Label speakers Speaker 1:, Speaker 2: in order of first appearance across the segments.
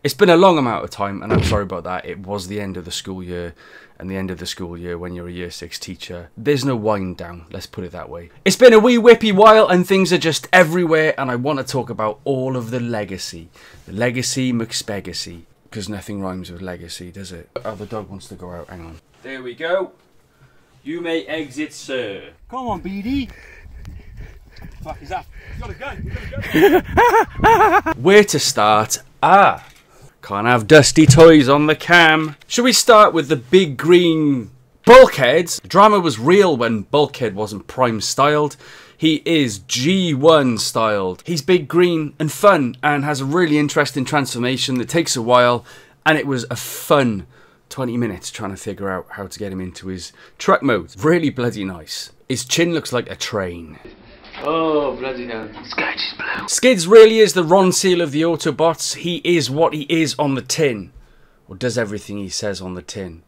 Speaker 1: It's been a long amount of time, and I'm sorry about that. It was the end of the school year, and the end of the school year when you're a year 6 teacher, there's no wind down, let's put it that way. It's been a wee whippy while, and things are just everywhere, and I want to talk about all of the legacy. The legacy McSpegacy, because nothing rhymes with legacy, does it? Oh, the dog wants to go out, hang on. There we go. You may exit, sir.
Speaker 2: Come on, BD. Fuck is that? You gotta go, you gotta go.
Speaker 1: Where to start? Can't have dusty toys on the cam. Should we start with the big green bulkheads? The drama was real when Bulkhead wasn't Prime styled. He is G1 styled. He's big green and fun and has a really interesting transformation that takes a while, and it was a fun 20 minutes trying to figure out how to get him into his truck mode. Really bloody nice. His chin looks like a train.
Speaker 2: Oh, bloody hell. Sky is blue.
Speaker 1: Skids really is the Ron Seal of the Autobots. He is what he is on the tin. Or does everything he says on the tin.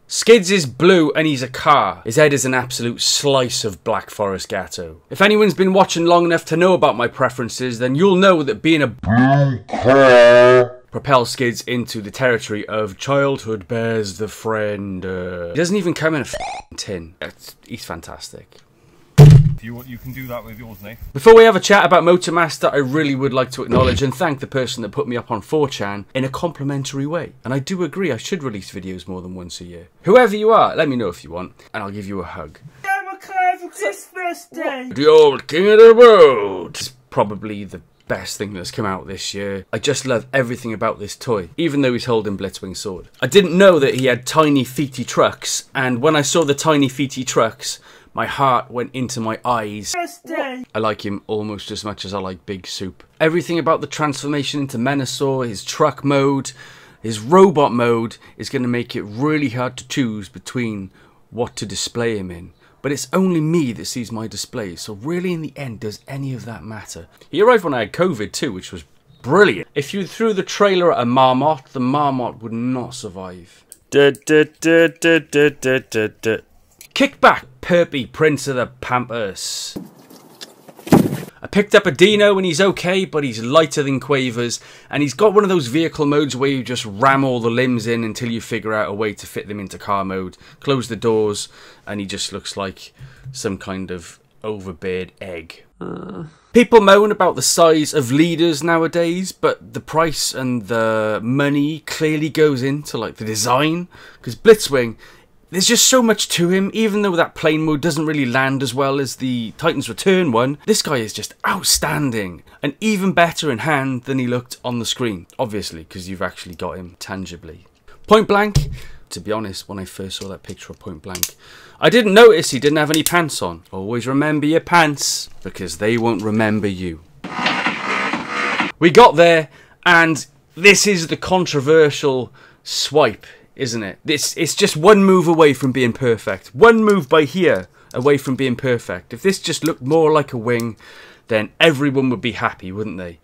Speaker 1: Skids is blue and he's a car. His head is an absolute slice of Black Forest Gatto. If anyone's been watching long enough to know about my preferences, then you'll know that being a blue car propels Skids into the territory of childhood bears the friend. He doesn't even come in a tin. He's fantastic.
Speaker 2: You can do that with yours, Nate.
Speaker 1: Before we have a chat about Motormaster, I really would like to acknowledge and thank the person that put me up on 4chan in a complimentary way. And I do agree I should release videos more than once a year. Whoever you are, let me know if you want, and I'll give you a hug.
Speaker 2: I'm a car for Christmas Day.
Speaker 1: The old king of the road. It's probably the best thing that's come out this year. I just love everything about this toy, even though he's holding Blitzwing's sword. I didn't know that he had tiny feety trucks, and when I saw the tiny feety trucks, my heart went into my eyes. I like him almost as much as I like Big Soup. Everything about the transformation into Menasor, his truck mode, his robot mode is going to make it really hard to choose between what to display him in. But it's only me that sees my display, so really in the end, does any of that matter? He arrived when I had COVID too, which was brilliant. If you threw the trailer at a marmot, the marmot would not survive. Kick back, Perpy, Prince of the Pampas. I picked up a Dino and he's okay, but he's lighter than Quavers, and he's got one of those vehicle modes where you just ram all the limbs in until you figure out a way to fit them into car mode, close the doors, and he just looks like some kind of overbeared egg. People moan about the size of leaders nowadays, but the price and the money clearly goes into like the design, because Blitzwing, there's just so much to him. Even though that plane mode doesn't really land as well as the Titan's Return one, this guy is just outstanding and even better in hand than he looked on the screen. Obviously, because you've actually got him tangibly. Point Blank, to be honest, when I first saw that picture of Point Blank, I didn't notice he didn't have any pants on. Always remember your pants, because they won't remember you. We got there, and this is the controversial swipe, isn't it? It's just one move away from being perfect. One move by here away from being perfect. If this just looked more like a wing, then everyone would be happy, wouldn't they?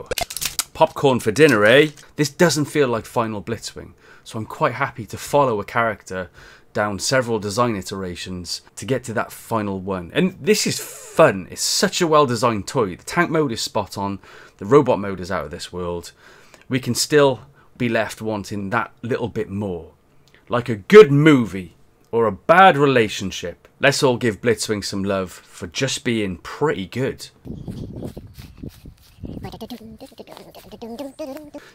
Speaker 1: Popcorn for dinner, eh? This doesn't feel like Final Blitzwing, so I'm quite happy to follow a character down several design iterations to get to that final one. And this is fun. It's such a well-designed toy. The tank mode is spot on. The robot mode is out of this world. We can still be left wanting that little bit more. Like a good movie or a bad relationship. Let's all give Blitzwing some love for just being pretty good.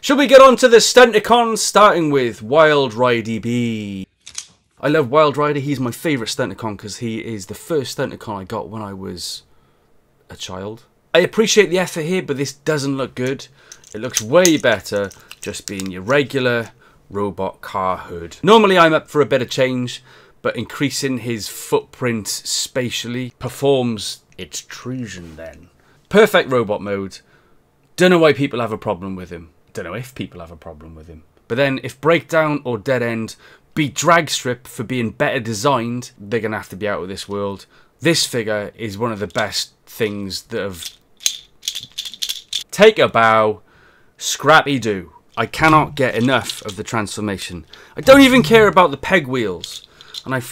Speaker 1: Shall we get on to the Stunticons, starting with Wild Rider B? I love Wild Rider. He's my favourite Stunticon because he is the first Stunticon I got when I was a child. I appreciate the effort here, but this doesn't look good. It looks way better just being your regular robot car hood. Normally I'm up for a bit of change, but increasing his footprint spatially performs its treason then. Perfect robot mode. Don't know why people have a problem with him. Don't know if people have a problem with him. But then if Breakdown or Dead End beat Dragstrip for being better designed, they're going to have to be out of this world. This figure is one of the best things that have... Take a bow, Scrappy-Doo. I cannot get enough of the transformation. I don't even care about the peg wheels. And I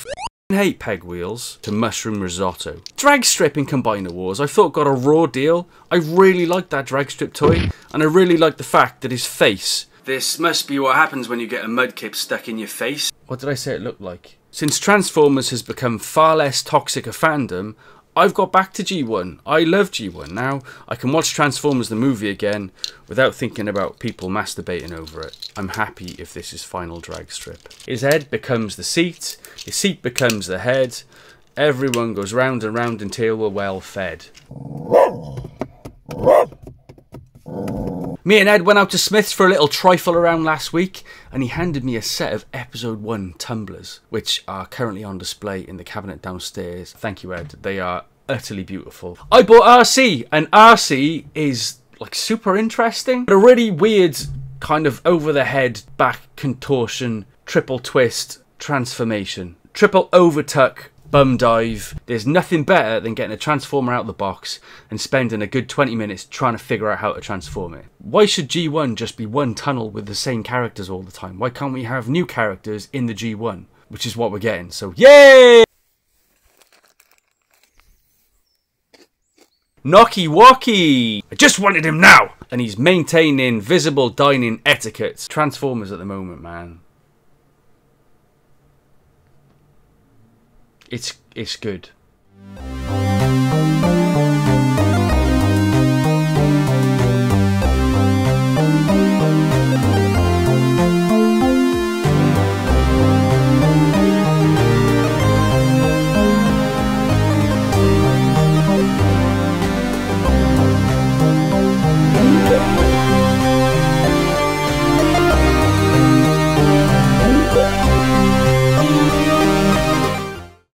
Speaker 1: hate peg wheels to mushroom risotto. Drag strip in Combiner Wars I thought got a raw deal. I really liked that drag strip toy. And I really liked the fact that his face This must be what happens when you get a mudkip stuck in your face. What did I say it looked like? Since Transformers has become far less toxic a fandom, I've got back to G1. I love G1 now. I can watch Transformers the movie again without thinking about people masturbating over it. I'm happy if this is final drag strip. His head becomes the seat, his seat becomes the head. Everyone goes round and round until we're well fed. Me and Ed went out to Smith's for a little trifle around last week, and he handed me a set of episode 1 tumblers, which are currently on display in the cabinet downstairs. Thank you, Ed. They are utterly beautiful. I bought RC, and RC is like super interesting, but a really weird kind of over the head back contortion, triple twist transformation, triple overtuck bum dive. There's nothing better than getting a transformer out of the box and spending a good 20 minutes trying to figure out how to transform it. Why should G1 just be one tunnel with the same characters all the time? Why can't we have new characters in the G1? Which is what we're getting, so yay! Knocky Wocky! I just wanted him now! And he's maintaining visible dining etiquette. Transformers at the moment, man. It's good.